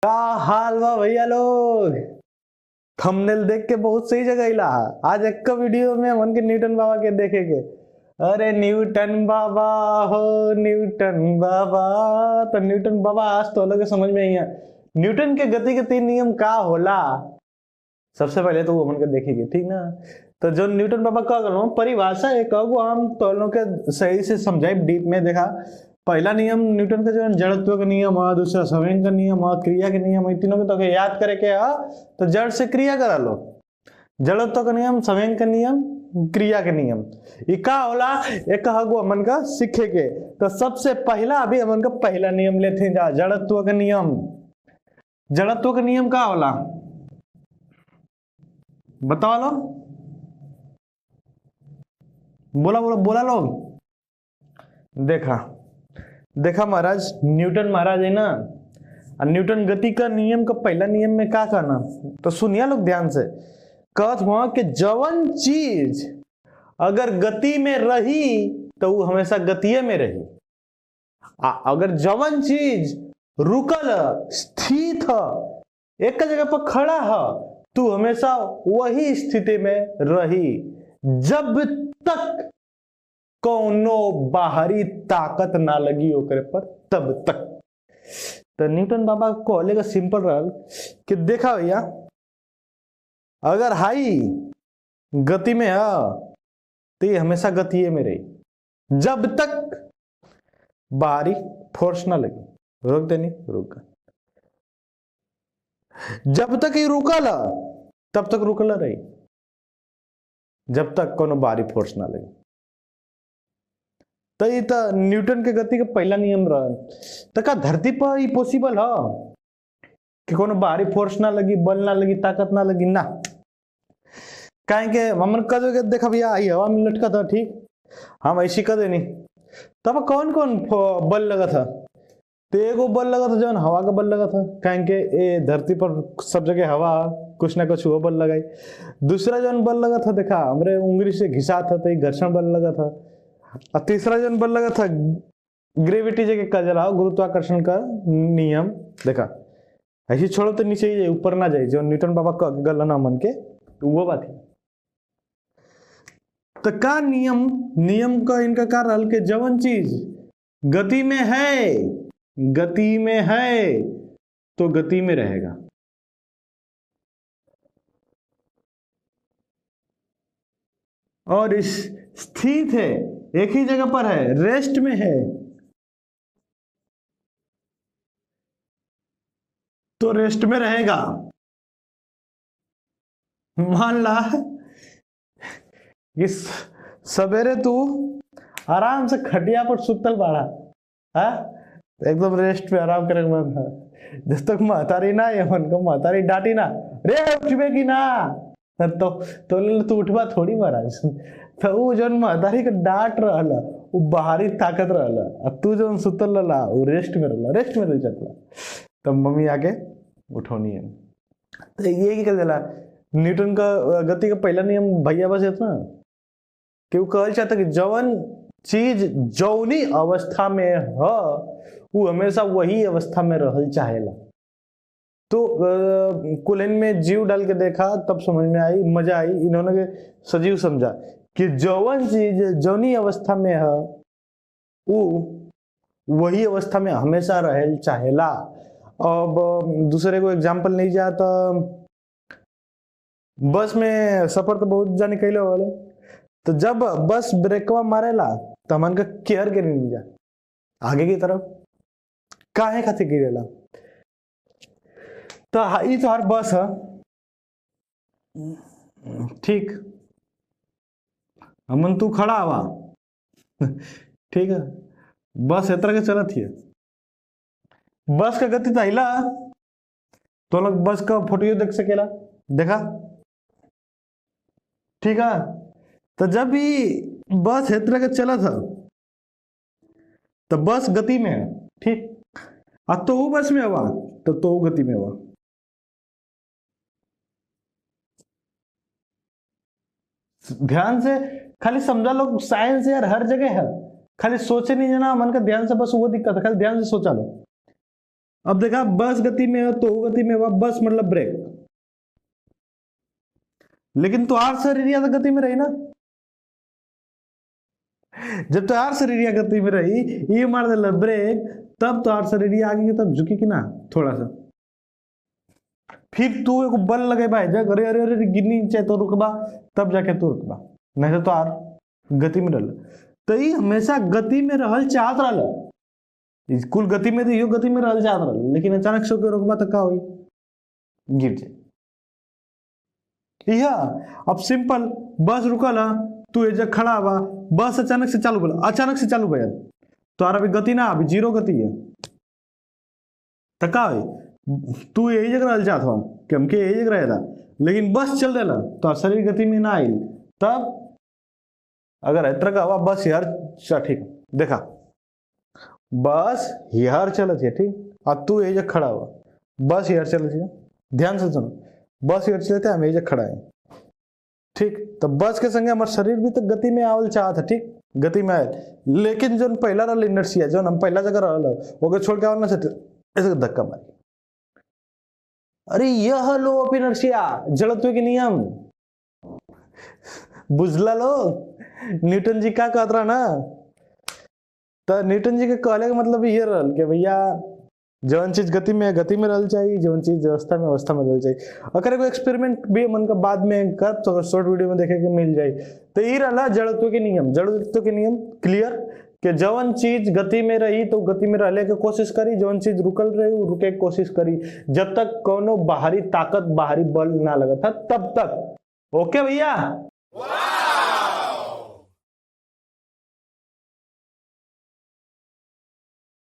का हाल बा भैया लोग। थंबनेल देख के बहुत सही जगह इला। आज एक वीडियो में मन के न्यूटन बाबा के देखेंगे। अरे न्यूटन बाबा हो न्यूटन बाबा। तो न्यूटन बाबा आज तो अलग समझ में आई है। न्यूटन के गति के तीन नियम का होला। सबसे पहले तो वो मन के देखेंगे, ठीक ना। तो जो न्यूटन बाबा का परिभाषा एक हम तो लोग के सही से समझाए डीप में। देखा, पहला नियम न्यूटन का जो जड़त्व का नियम है, दूसरा संवेग का नियम है, क्रिया के नियम है। तीनों के तो याद करे के है तो जड़ से क्रिया करा लो। जड़त्व का नियम, संवेग का नियम, क्रिया के नियम। ये का होला एक हमन का सीखे के। तो सबसे पहला अभी हमन का पहला नियम लेते जा, जड़त्व का नियम। जड़त्व का नियम का होला बताओ लो, बोला बोला बोला लोग। देखा महाराज, न्यूटन महाराज है ना। न्यूटन गति का नियम का पहला नियम में क्या कहना, तो सुनिए लोग ध्यान से। कहत हुआ कि जवन चीज अगर गति में रही तो वो हमेशा गतिये में रही। अगर जवन चीज रुकल स्थित है, एक जगह पर खड़ा है, तू हमेशा वही स्थिति में रही जब तक कौनो बाहरी ताकत ना लगी ओकरे पर, तब तक। तो न्यूटन बाबा को का सिंपल रहल कि देखा भैया, अगर हाई गति में है तो ये हमेशा गति में रही जब तक बाहरी फोर्स ना लगी। रोक देनी, रुक। जब तक ये रुकल तब तक रुकल रही जब तक कोनो बाहरी फोर्स ना लगी। तो ये तो न्यूटन के गति का पहला नियम रहा। तो का धरती पर ये पॉसिबल है कि कोनो बाहरी फोर्स ना लगी, बल ना लगी, ताकत ना लगी ना। कहें के हमन कद देखा भैया आई हवा में लटका था, ठीक, हम ऐसी कर देनी। तब कौन कौन बल लगा था, तो एगो बल लगा था जो हवा का बल लगा था। कहें के ए धरती पर सब जगह हवा कुछ ना कुछ वो बल लगाई। दूसरा जो बल लगा था, देखा हमरे उंगली से घिसा था तो घर्षण बल लगा था। और तीसरा जो बल लगा था ग्रेविटी जगह का जला गुरुत्वाकर्षण का नियम। देखा ऐसी छोड़ो तो नीचे ही जाए, ऊपर ना जाए, जो न्यूटन बाबा का गलना मन के वो बात है। तो का नियम का इनका का रहल के जवन चीज गति में है तो गति में रहेगा। और इस स्थित है, एक ही जगह पर है, रेस्ट में है, तो रेस्ट में रहेगा। मान ला कि सवेरे तू आराम से खटिया पर सुतल बाड़ा, एकदम रेस्ट पे आराम करे मन है। जब तक महतारी ना है मन को महतारी डांटी ना, रे उठबे की ना, तो उठबा थोड़ी महाराज। तो वो जो महतारी का डांट रहल वो बाहरी ताकत रहल, और तू जो सुतल रहला वो रेस्ट में रह जाता। तब मम्मी आके उठौनी है। तो ये क्या दिला न्यूटन का गति का पहला नियम भैया बस इतना कि वो कहल चाहता कि जवन चीज जौनी अवस्था में है वो हमेशा वही अवस्था में रहल चाहेला। तो कुलेन में जीव डाल के देखा तब समझ में आई, मजा आई। इन्होंने सजीव समझा कि जौन चीज जौनी अवस्था में है वो वही अवस्था में हमेशा रहल चाहेला। अब दूसरे को एग्जाम्पल नहीं जा तो बस में सफर तो बहुत जाने कैले वाले, तो जब बस ब्रेकवा मारेला तो हमन का केयर के नहीं जा आगे की तरफ काहे खातिर गिरेला। तो ये तो हर बस है, ठीक, हमन तू खड़ा हुआ ठीक है, बस इस तरह के चलत है। बस का गति तहिला तो लोग बस का फोटो देख सकेला, देखा, ठीक है। तो जब भी बस इस तरह के चला था तो बस गति में है, ठीक, और तो वो बस में हुआ तो वो गति में हुआ। ध्यान से खाली समझा लोग, साइंस यार हर जगह है, खाली सोचे नहीं जना मन का ध्यान से, बस वो दिक्कत है, खाली ध्यान से सोचा लो। अब देखा बस गति में है तो गति में हुआ, बस मतलब ब्रेक, लेकिन तुम्हार शरीर तो गति में रही ना। जब तुम्हार शरीर गति में रही, ये मार दिला ब्रेक, तब तुम्हार शरीर आगे तब झुकेगी ना थोड़ा सा, फिर तू एक बल लगे भाई जग, अरे अरे अरे गिरनी चाहे तो रुकबा, तब जाके तू रुकबा, नहीं तो आर गति में रह। तो ये हमेशा गति में रहल चाहत रहा, कुल गति में तो यो गति में रहल चाहत रहा, लेकिन अचानक से रुकबा तो का हुई, गिर जाए। यह अब सिंपल, बस रुकल, तू एज खड़ा हुआ, बस अचानक से चालू बोला, अचानक से चालू भैया तो अभी गति ना, अभी जीरो गति है, तो का तू यही जगह रह जात हो, क्योंकि यही जगह रहेगा, लेकिन बस चल देला तो शरीर गति में ना आई, तब अगर इतना का हुआ बस यार ठीक देखा, बस यार चलत है ठीक, और तू यही जगह खड़ा हुआ, बस यार चलत है, ध्यान से सुनो, बस यार चलते हम यही जगह खड़ा है ठीक, तो बस के संगे हमारे शरीर भी तो गति में आवल चाहत है ठीक, गति में आए, लेकिन जो पहला रहा इनर्शिया, जो हम पहला जगह रहा वो छोड़ के आवल ना ऐसे धक्का मारी, अरे यह लो ऑफ इनर्शिया, जड़त्व के नियम बुझला लो, न्यूटन जी का कहत रहा ना, तो न्यूटन जी के कहले का मतलब ये रहल कि भैया जौन चीज गति में रहल चाहिए, जौन चीज व्यवस्था में रहल चाहिए। अगर एगो एक्सपेरिमेंट भी मन का बाद में कर तो शॉर्ट वीडियो में देखे के मिल जाए, तो ये रहा जड़त्व के नियम, जड़त्व के नियम क्लियर, कि जौन चीज गति में रही तो गति में रहने की कोशिश करी, जौन चीज रुकल रही रुके की कोशिश करी, जब तक कोनो बाहरी ताकत बाहरी बल ना लगा था तब तक। ओके भैया।